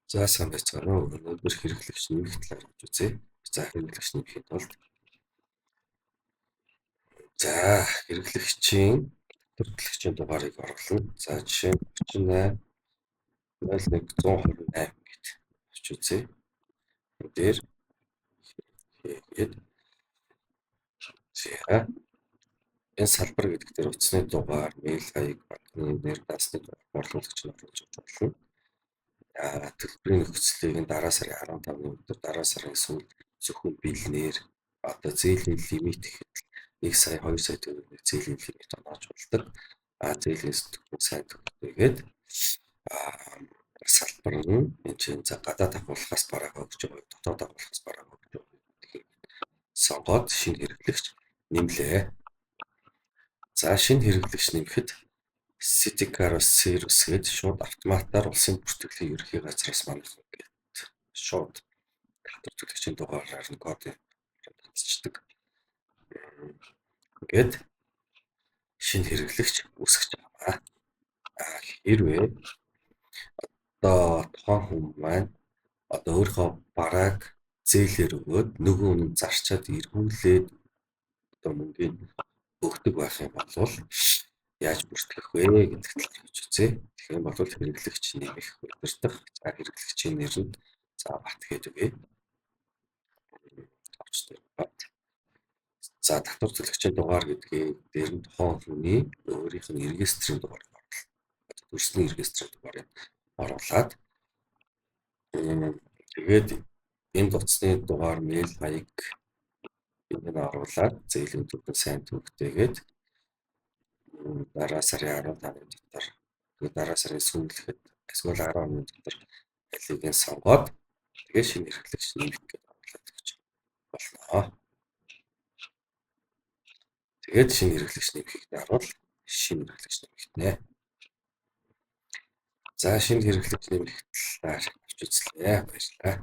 За сайн байцгаана уу. Өнөөдөр хэрэглэгч нэмэх талаар гэж үзье. За хэрэглэгч нэмэхэд тулд хэрэглэгчийн төрөлхтөгчийн дугаарыг оруулна. За жишээ нь 38 01 128 гэд авч үзье. Дээр хийгээд за энэ салбар гэдэг дээр утасны дугаар, мэйл хаяг, банкны нэр, даасны борлуулагч нь оруулж болно. Төлбөрийн нөхцөлийг нь дараа сарын 15-ны өдөр, дараа сарын сүүлд зөвхөн бэлнээр одоо зээлийн лимит гэхэд 1 сая 2 сая төгрөгийн зээлийн лимит оноож болдог. Зээлийн сэтгүүл сайн төгрөгээд салбар нь энэ чинь за гадаад агуулгаас бараг өгч байгаа, дотоод агуулгаас бараг өгч байгаа сонгоод шинэ хэрэглэгч нэмлээ. За шинэ хэрэглэгч нэмэхэд Citicaros Cirrus гээд шууд автоматар улсын бүртгэлийн ерөнхий газраас манайх гээд шууд татвар төлөгчийн дугаараар нь кодыг татчихдаг. Ингээд шинэ хэрэглэгч үүсгэж байгаа. Хэрвээ одоо тухайн хүн маань одоо өөрийнхөө барааг зээлээр өгөөд нөгөө нь зарчаад эргүүлээд одоо мөнгөний өгдөг байх юм бол яаж бүртгэх вэ гэдэг талаар хэлж үзье. Тэгэх юм бол хэрэглэгч нэмэх удирдах. За хэрэглэгчийн нэр нь за Бат гэдэг үгүй. За татвар төлөгчийн дугаар гэдгийг дээр нь тухайн хүний өөрийнх нь регистрийн дугаарыг оруулах. Төрсний регистрийн дугаарыг оруулаад тэгээд энэ утасны дугаар, мэйл хаяг энэ оруулаад зээлийн төвийн сайн төвтэйгээд дараа сарын 15-ны дотор дараа сарын сүүлдэхэд эсвэл 10-ны дотор алийг нь сонгоод тэгээд шинэ хэрэглэгч нэмэх гэж оруулаад өгч болно. Тэгээд шинэ хэрэглэгч нэмэхийг даруул шинэ хэрэглэгч нэмэгдэнэ. За шинэ хэрэглэгч нэмэх талаар авч үзлээ. Баярлалаа.